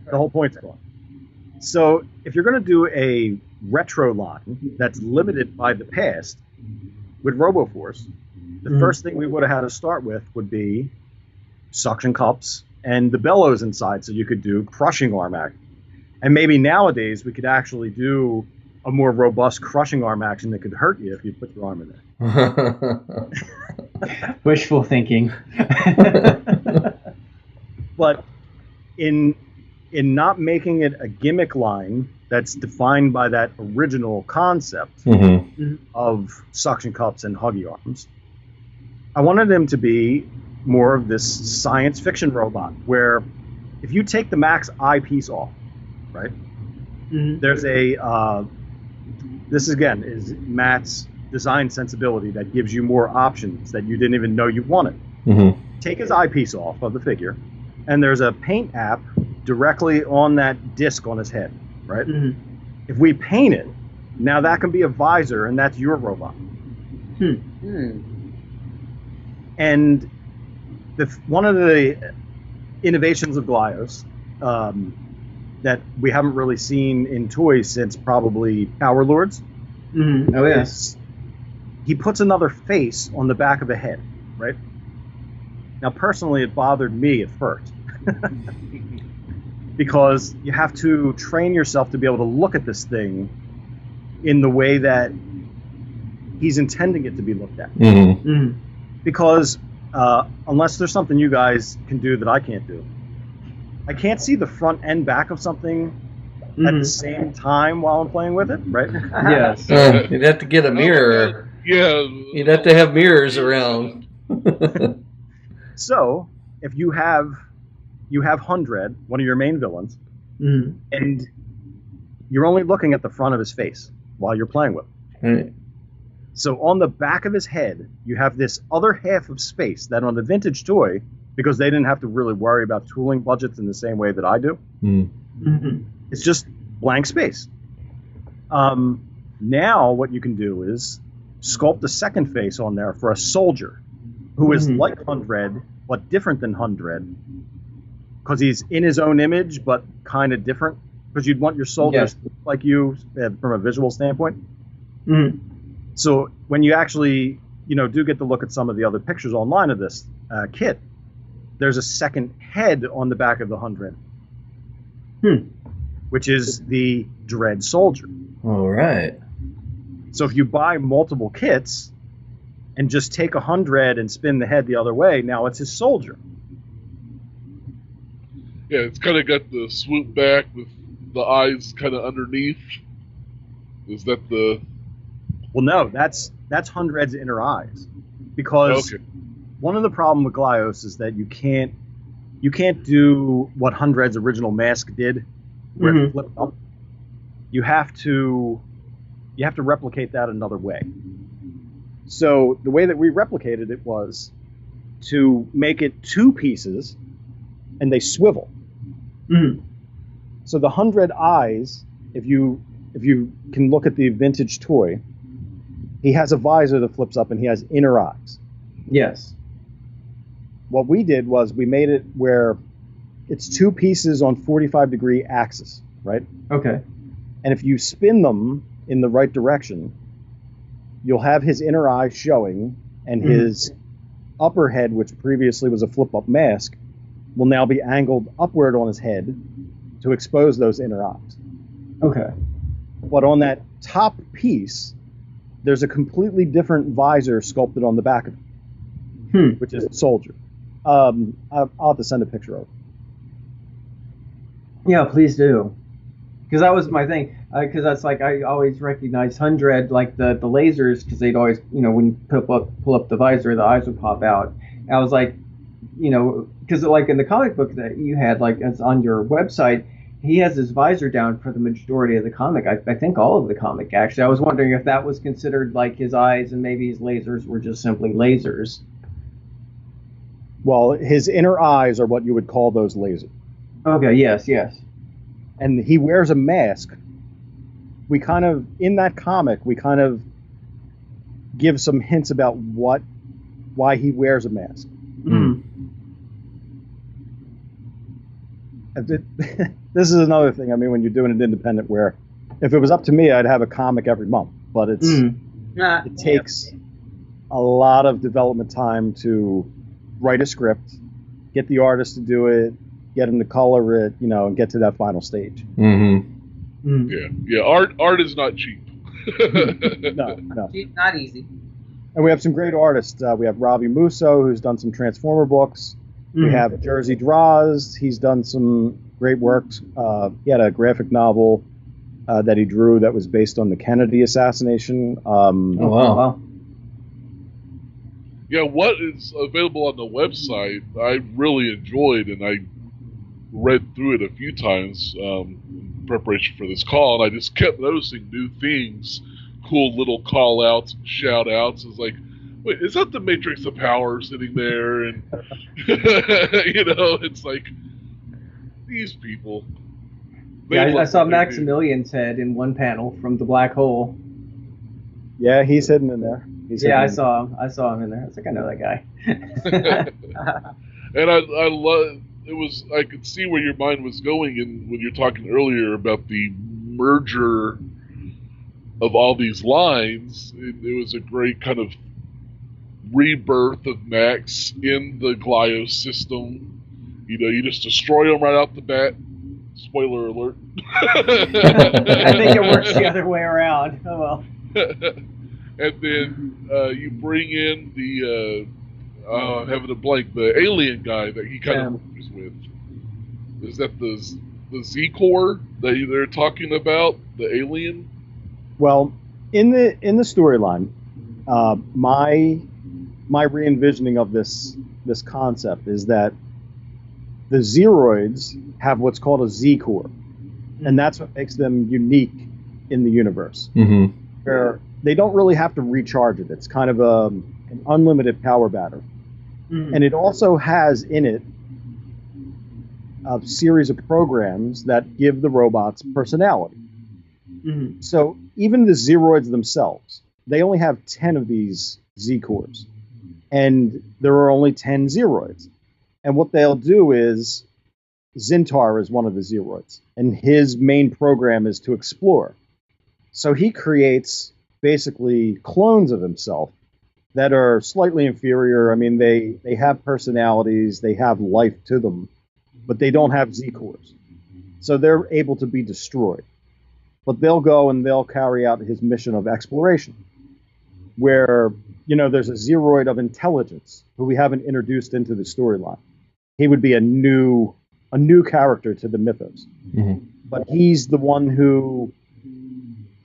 The whole point's gone. So if you're going to do a retro line that's limited by the past, with Robo Force, the first thing we would have had to start with would be suction cups and the bellows inside so you could do crushing arm action. And maybe nowadays we could actually do a more robust crushing arm action that could hurt you if you put your arm in there. Wishful thinking. But in not making it a gimmick line that's defined by that original concept of suction cups and huggy arms, I wanted him to be more of this science fiction robot where if you take the Maxx eyepiece off, right, there's a this again is Matt's design sensibility that gives you more options that you didn't even know you wanted. Take his eyepiece off of the figure, and there's a paint app directly on that disc on his head, right? If we paint it, now that can be a visor, and that's your robot. And one of the innovations of Glyos that we haven't really seen in toys since probably Power Lords. Oh, yes. He puts another face on the back of the head, right? Now, personally, it bothered me at first. Because you have to train yourself to be able to look at this thing in the way that he's intending it to be looked at. Because unless there's something you guys can do that I can't do, I can't see the front and back of something at the same time while I'm playing with it, right? Yes. You'd have to get a mirror. Yeah. You'd have to have mirrors around. So, if you have Hun-Dred, one of your main villains, and you're only looking at the front of his face while you're playing with him. So on the back of his head, you have this other half of space that on the vintage toy, because they didn't have to really worry about tooling budgets in the same way that I do, it's just blank space. Now what you can do is sculpt a second face on there for a soldier who is like Hun-Dred, but different than Hun-Dred, because he's in his own image, but kind of different, because you'd want your soldiers to look like you from a visual standpoint. So when you actually, do get to look at some of the other pictures online of this kit, there's a second head on the back of the Hun-Dred, which is the Dread soldier. All right. So if you buy multiple kits and just take a Hun-Dred and spin the head the other way, now it's his soldier. Yeah, it's kind of got the swoop back with the eyes kind of underneath. Is that the... Well, no, that's Hun-Dred's inner eyes, because one of the problems with Glyos is that you can't do what Hun-Dred's original mask did, where it flipped up. You have to replicate that another way. So the way that we replicated it was to make it two pieces, and they swivel. So the Hun-Dred eyes, if you can look at the vintage toy, he has a visor that flips up and he has inner eyes. Yes. What we did was we made it where it's two pieces on 45-degree axis, right? Okay. And if you spin them in the right direction, you'll have his inner eye showing, and his upper head, which previously was a flip-up mask, will now be angled upward on his head to expose those inner eyes. Okay. But on that top piece, there's a completely different visor sculpted on the back of it, which is a soldier. I'll have to send a picture over. Yeah, please do. Because that was my thing. Because that's like, I always recognized Hun-Dred, like the lasers, because they'd always, when you pull up the visor, the eyes would pop out. And I was like, because like in the comic book that you had, like it's on your website, he has his visor down for the majority of the comic. I think all of the comic, actually. I was wondering if that was considered like his eyes and maybe his lasers were just simply lasers. Well, his inner eyes are what you would call those lasers. Okay, yes. And he wears a mask. In that comic, we kind of give some hints about why he wears a mask. This is another thing. I mean, when you're doing it independent, where if it was up to me, I'd have a comic every month. But it takes a lot of development time to write a script, get the artist to do it, get him to color it, and get to that final stage. Yeah. Art is not cheap. No. Not easy. And we have some great artists. We have Ravi Musso, who's done some Transformer books. We have Jersey Draws. He's done some great works. He had a graphic novel that he drew that was based on the Kennedy assassination. Wow. Yeah, what is available on the website, I really enjoyed, and I read through it a few times in preparation for this call, and I just kept noticing new things, cool little call-outs and shout-outs. It's like, wait, is that the Matrix of Power sitting there? And, it's like, these people. I saw Maximilian's head in one panel from the black hole. Yeah, he's hidden in there. I saw him. I saw him in there. I was like, I know that guy. And I love it. Was I could see where your mind was going, and when you're talking earlier about the merger of all these lines, it was a great kind of rebirth of Maxx in the Glyos system. You just destroy them right out the bat. Spoiler alert. I think it works the other way around. Oh well. And then you bring in the having a blank, the alien guy that he kind of works with. Is that the Z-Core that they're talking about? The alien? Well, in the storyline, my re-envisioning of this concept is that the Zeroids have what's called a Z-Core, and that's what makes them unique in the universe. Where they don't really have to recharge it. It's kind of an unlimited power battery. And it also has in it a series of programs that give the robots personality. So even the Zeroids themselves, they only have 10 of these Z-cores. And there are only 10 Zeroids. And what they'll do is, Zintar is one of the Zeroids, and his main program is to explore. So he creates basically clones of himself that are slightly inferior. I mean, they have personalities, they have life to them, but they don't have Z-cores. So they're able to be destroyed. But they'll go and they'll carry out his mission of exploration, where, there's a Zeroid of intelligence who we haven't introduced into the storyline. He would be a new character to the mythos. But he's the one who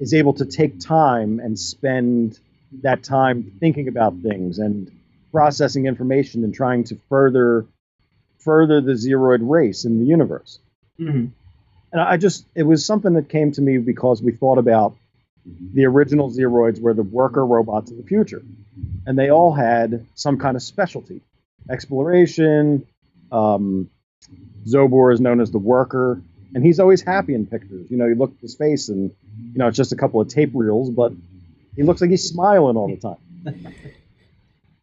is able to take time and spend that time thinking about things and processing information and trying to further the Zeroid race in the universe. And it was something that came to me because we thought about the original Zeroids were the worker robots of the future. And they all had some kind of specialty. Exploration, Zobor is known as the worker, and he's always happy in pictures. You look at his face and, it's just a couple of tape reels, but he looks like he's smiling all the time.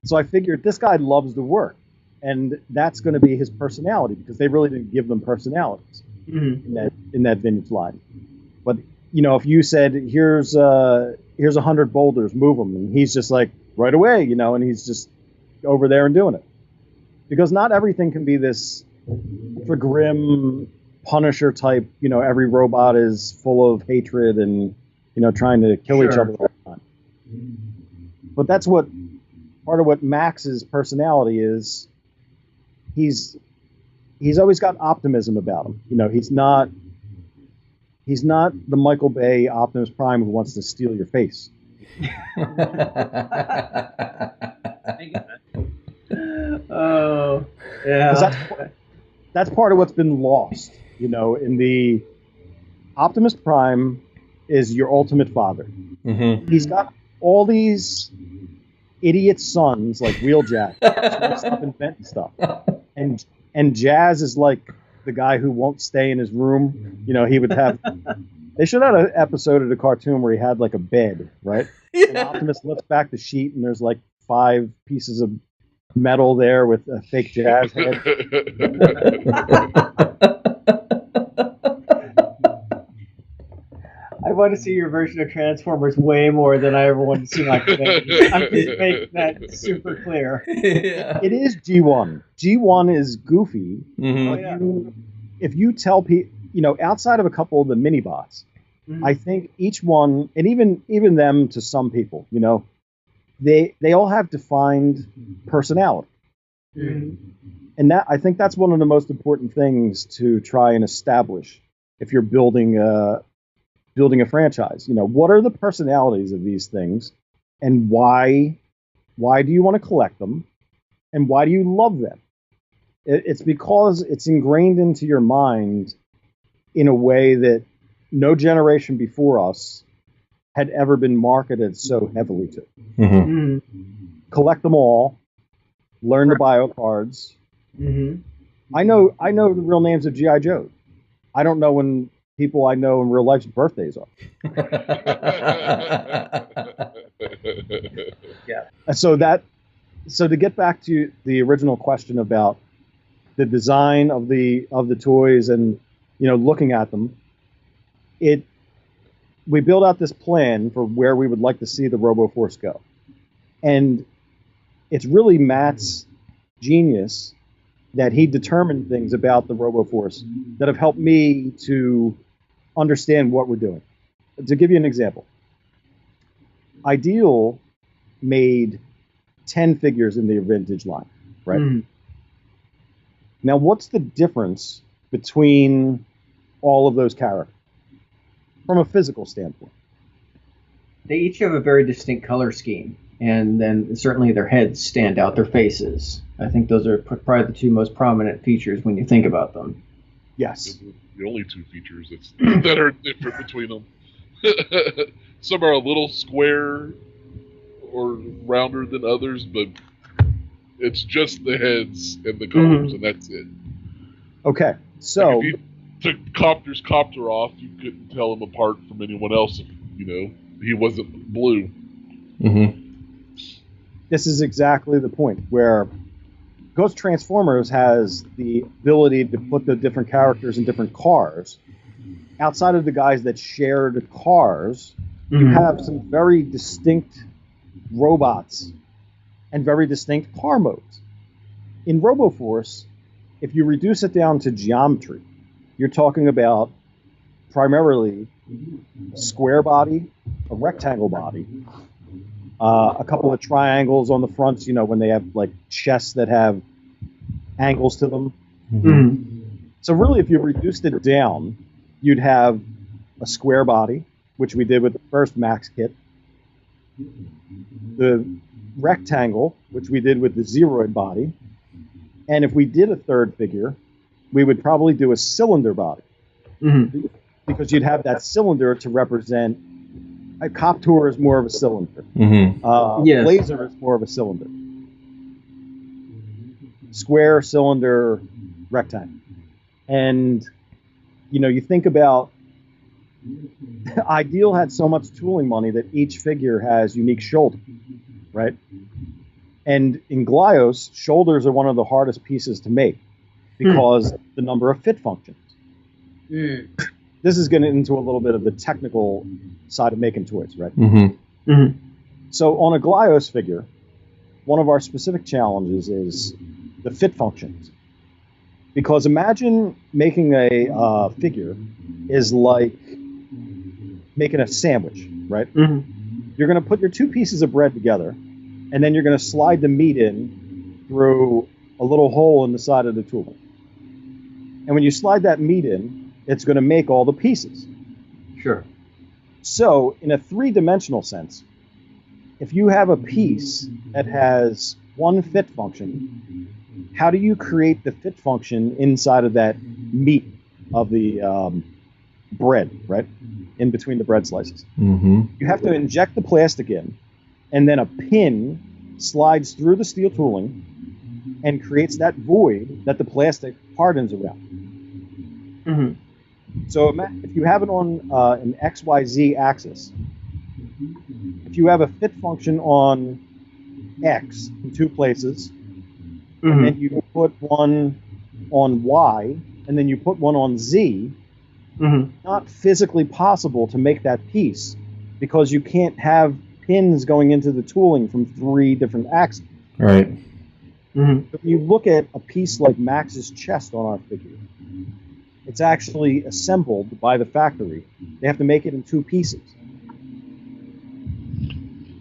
So I figured this guy loves the work, and that's going to be his personality, because they really didn't give them personalities in that vintage line. But if you said here's 100 boulders, move them, and he's just like right away, and he's just over there and doing it, because not everything can be this ultra grim Punisher type. Every robot is full of hatred and trying to kill each other all the time. But that's what part of what Max's personality is. He's always got optimism about him. He's not the Michael Bay Optimus Prime who wants to steal your face. Oh, yeah. That's part of what's been lost. In the Optimus Prime is your ultimate father. He's got all these idiot sons like Wheeljack, inventing stuff, and Jazz is like the guy who won't stay in his room. He would have. They should have an episode of the cartoon where he had like a bed, right? And Optimus lifts back the sheet, and there's like 5 pieces of metal there with a fake Jazz head. I want to see your version of Transformers way more than I ever want to see my thing. I'm just making that super clear. Yeah. It is G1. G1 is goofy. If you tell people, outside of a couple of the mini-bots, I think each one, and even them to some people, they all have defined personality. And I think that's one of the most important things to try and establish if you're building a franchise. What are the personalities of these things, and why do you want to collect them, and why do you love them? It's because it's ingrained into your mind in a way that no generation before us had ever been marketed so heavily to. Collect them all, learn the bio cards. I know the real names of G.I. Joes. I don't know when people I know in real life's birthdays are. So to get back to the original question about the design of the toys and looking at them, we built out this plan for where we would like to see the Robo Force go, and it's really Matt's genius that he determined things about the Robo Force that have helped me to understand what we're doing. To give you an example, Ideal made 10 figures in the vintage line, right? Now, what's the difference between all of those characters from a physical standpoint? They each have a very distinct color scheme, and then certainly their heads stand out, their faces. I think those are probably the 2 most prominent features when you think about them. Yes. The only 2 features that are different between them. some are a little square or rounder than others, but it's just the heads and the colors, and that's it. Okay, so Like if you took Copter's copter off, you couldn't tell him apart from anyone else if, he wasn't blue. this is exactly the point where Ghost Transformers has the ability to put the different characters in different cars. Outside of the guys that share the cars, you have some very distinct robots and very distinct car modes. In Robo Force, if you reduce it down to geometry, you're talking about primarily a square body, a rectangle body, a couple of triangles on the fronts, when they have like chests that have angles to them. So really, if you reduced it down, you'd have a square body, which we did with the first Maxx kit, the rectangle, which we did with the Zeroid body, and if we did a third figure, we would probably do a cylinder body, because you'd have that cylinder to represent. A Copter is more of a cylinder. Yes. Laser is more of a cylinder. Square, cylinder, rectangle. And, you think about Ideal had so much tooling money that each figure has unique shoulders, right? And in Glyos, shoulders are one of the hardest pieces to make because the number of fit functions. This is getting into a little bit of the technical side of making toys, right? So on a Glyos figure, one of our specific challenges is the fit functions. Because imagine making a figure is like making a sandwich, right? You're going to put your two pieces of bread together, and then you're going to slide the meat in through a little hole in the side of the tool. And when you slide that meat in, it's going to make all the pieces. Sure. So, in a three-dimensional sense, if you have a piece that has one fit function, how do you create the fit function inside of that meat of the bread, right? In between the bread slices. You have to inject the plastic in, and then a pin slides through the steel tooling and creates that void that the plastic hardens around. So if you have it on an XYZ axis, if you have a fit function on X in two places, and then you put one on Y, and then you put one on Z, not physically possible to make that piece because you can't have pins going into the tooling from three different axes. Right. If you look at a piece like Max's chest on our figure, it's actually assembled by the factory. They have to make it in two pieces.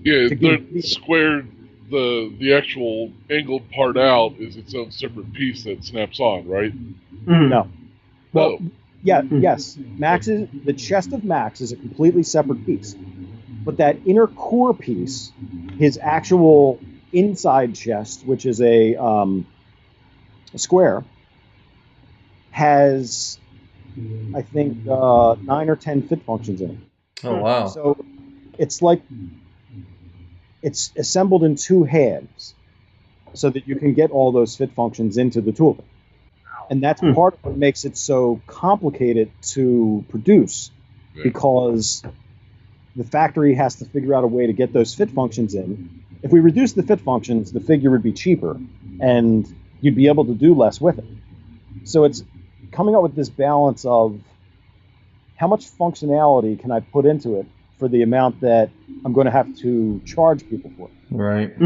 Yeah, they're squared. The actual angled part out is its own separate piece that snaps on, right? No. Well, yes. The chest of Maxx is a completely separate piece. But that inner core piece, his actual inside chest, which is a square, has, I think, 9 or 10 fit functions in it. Oh, wow. So it's like it's assembled in two halves so that you can get all those fit functions into the tool. And that's part of what makes it so complicated to produce, because the factory has to figure out a way to get those fit functions in. If we reduce the fit functions, the figure would be cheaper, and you'd be able to do less with it. So it's coming up with this balance of how much functionality can I put into it for the amount that I'm going to have to charge people for. Right.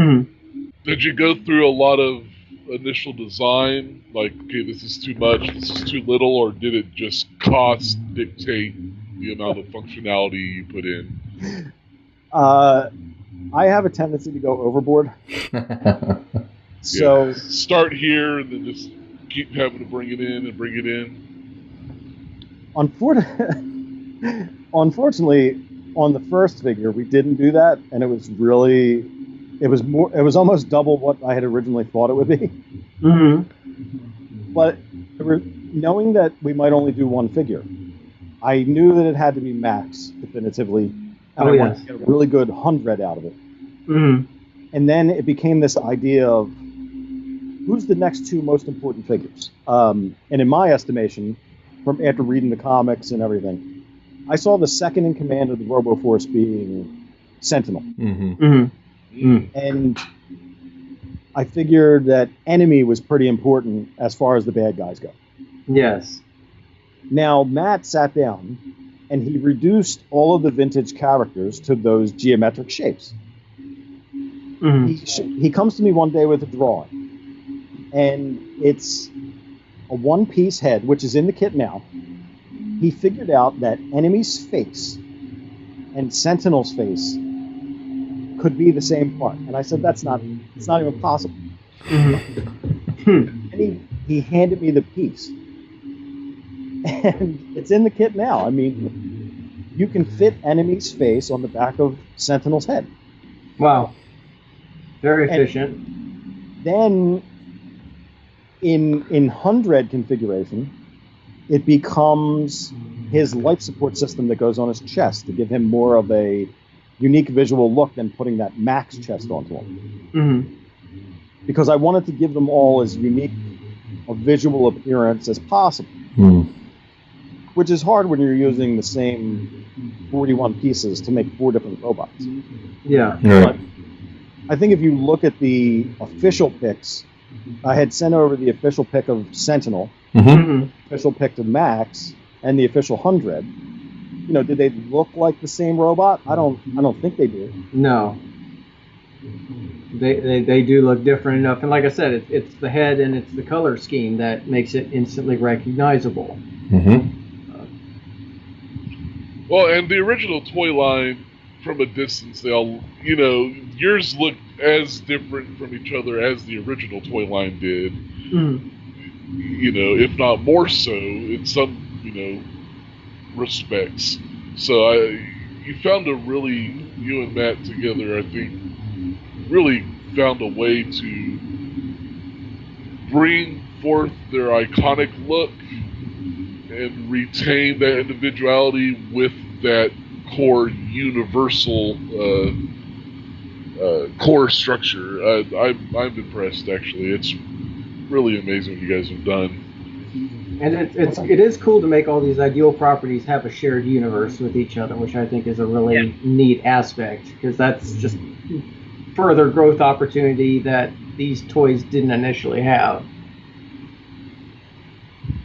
Did you go through a lot of initial design, like, okay, this is too much, this is too little, or did it just cost dictate the amount of functionality you put in? I have a tendency to go overboard. So start here and then just keep having to bring it in and bring it in. Unfortunately, on the first figure, we didn't do that, and it was almost double what I had originally thought it would be. But knowing that we might only do one figure, I knew that it had to be Maxx definitively, and Oh, I wanted yes. to get a really good Hun-Dred out of it. Mm-hmm. And then it became this idea of who's the next two most important figures. And in my estimation, from after reading the comics and everything, I saw the second in command of the Robo Force being Sentinel. Mm-hmm. Mm-hmm. And I figured that Enemy was pretty important as far as the bad guys go. Yes. Now, Matt sat down and he reduced all of the vintage characters to those geometric shapes. Mm-hmm. He comes to me one day with a drawing, and it's a one-piece head, which is in the kit now. He figured out that Enemy's face and Sentinel's face could be the same part, and I said, it's not even possible. Mm-hmm. And he handed me the piece, and it's in the kit now. I mean, you can fit Enemy's face on the back of Sentinel's head. Wow. Very efficient. And then in Hun-Dred configuration, it becomes his life support system that goes on his chest to give him more of a unique visual look than putting that Maxx chest onto him. Mm-hmm. Because I wanted to give them all as unique a visual appearance as possible. Which is hard when you're using the same 41 pieces to make 4 different robots. Yeah. But I think if you look at the official picks, I had sent over the official pick of Sentinel, Mm-hmm. official pick of Maxx, and the official Hun-Dred. You know, did they look like the same robot? I don't think they do. No. They do look different enough, and like I said, it's the head and it's the color scheme that makes it instantly recognizable. Mm-hmm. Well, and the original toy line, from a distance, they all, yours looked as different from each other as the original toy line did. Mm. If not more so in some, respects. So you found you and Matt together, I think, really found a way to bring forth their iconic look and retain that individuality with that core universal core structure. I'm impressed, actually. It's really amazing what you guys have done. And it is cool to make all these ideal properties have a shared universe with each other, which I think is a really neat aspect, because that's just further growth opportunity that these toys didn't initially have.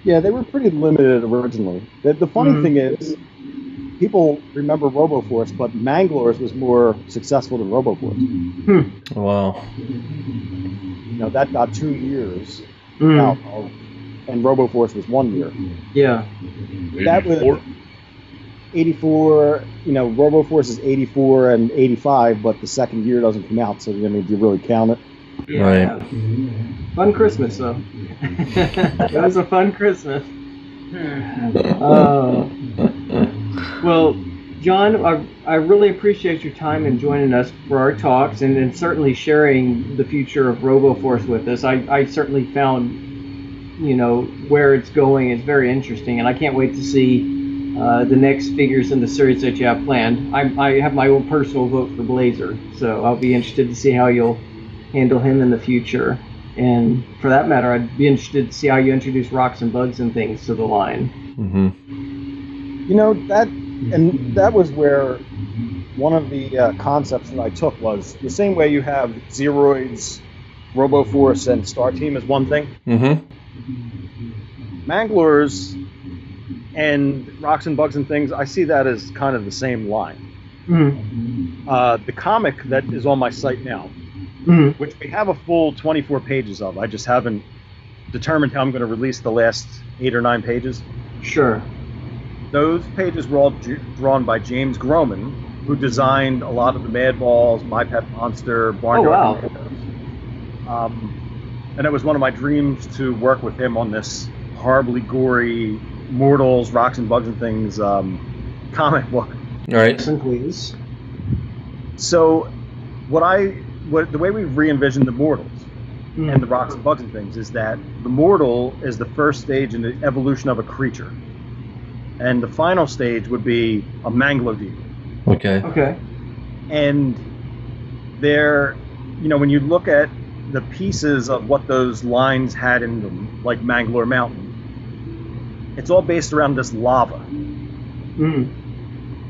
Yeah, they were pretty limited originally. The funny thing is, people remember Robo Force, but Mangler's was more successful than Robo Force. Wow. That got 2 years out, and Robo Force was 1 year. Yeah. That was 84. Robo Force is 84 and 85, but the second year doesn't come out, so do you really count it? Yeah. Right. Fun Christmas, though. It was a fun Christmas. Well, John, I really appreciate your time in joining us for our talks, and certainly sharing the future of Robo Force with us. I certainly found, where it's going is very interesting, and I can't wait to see the next figures in the series that you have planned. I have my own personal vote for Blazer, so I'll be interested to see how you'll handle him in the future. And for that matter, I'd be interested to see how you introduce rocks and bugs and things to the line. Mm-hmm. That was where one of the concepts that I took was the same way you have Zeroids, Robo Force, and Star Team is one thing. Mm-hmm. Manglers and Rocks and Bugs and Things, I see that as kind of the same line. The comic that is on my site now, which we have a full 24 pages of, I just haven't determined how I'm going to release the last 8 or 9 pages. Sure. Those pages were all drawn by James Groman, who designed a lot of the Mad Balls, My Pet Monster, Barnyard. And it was one of my dreams to work with him on this horribly gory Mortals, Rocks and Bugs and Things comic book. All right. Listen, please. So, the way we re-envisioned the Mortals and the Rocks and Bugs and Things is that the Mortal is the first stage in the evolution of a creature. And the final stage would be a Mangler demon. Okay. Okay. And they're, when you look at the pieces of what those lines had in them, like Mangalore Mountain, it's all based around this lava.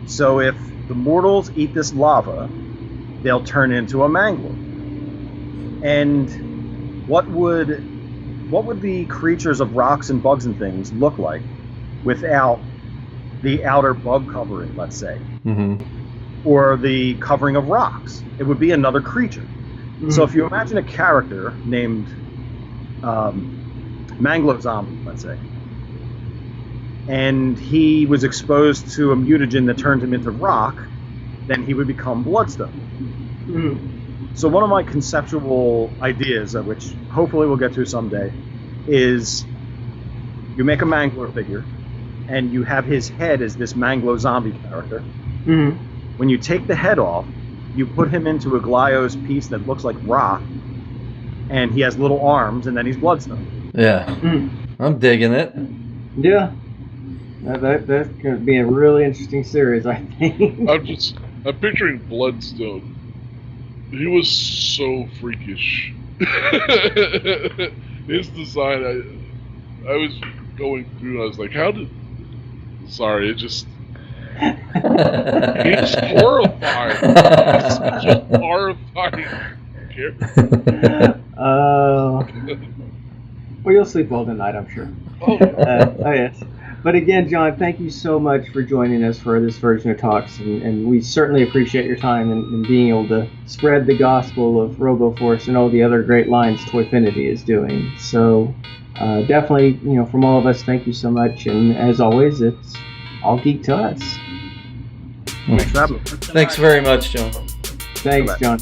So if the mortals eat this lava, they'll turn into a Mangalore. And what would the creatures of rocks and bugs and things look like without the outer bug covering, let's say, or the covering of rocks? It would be another creature. So if you imagine a character named Manglo Zombie, let's say, and he was exposed to a mutagen that turned him into rock, then he would become Bloodstone. So one of my conceptual ideas, which hopefully we'll get to someday, is you make a Mangler figure, and you have his head as this Manglo Zombie character. When you take the head off, you put him into a Glyos piece that looks like rock, and he has little arms, and then he's Bloodstone. Yeah. I'm digging it. Yeah. That's going to be a really interesting series, I think. I'm picturing Bloodstone. He was so freakish. His design, I was going through and I was like, sorry, it just... He's horrifying. He's such a horrifying character. Well, you'll sleep well tonight, I'm sure. Oh yes. But again, John, thank you so much for joining us for this version of Talks, and we certainly appreciate your time and being able to spread the gospel of Robo Force and all the other great lines Toyfinity is doing. So definitely, from all of us, thank you so much. And as always, it's all geek to us. Thanks very much, John. Thanks, John.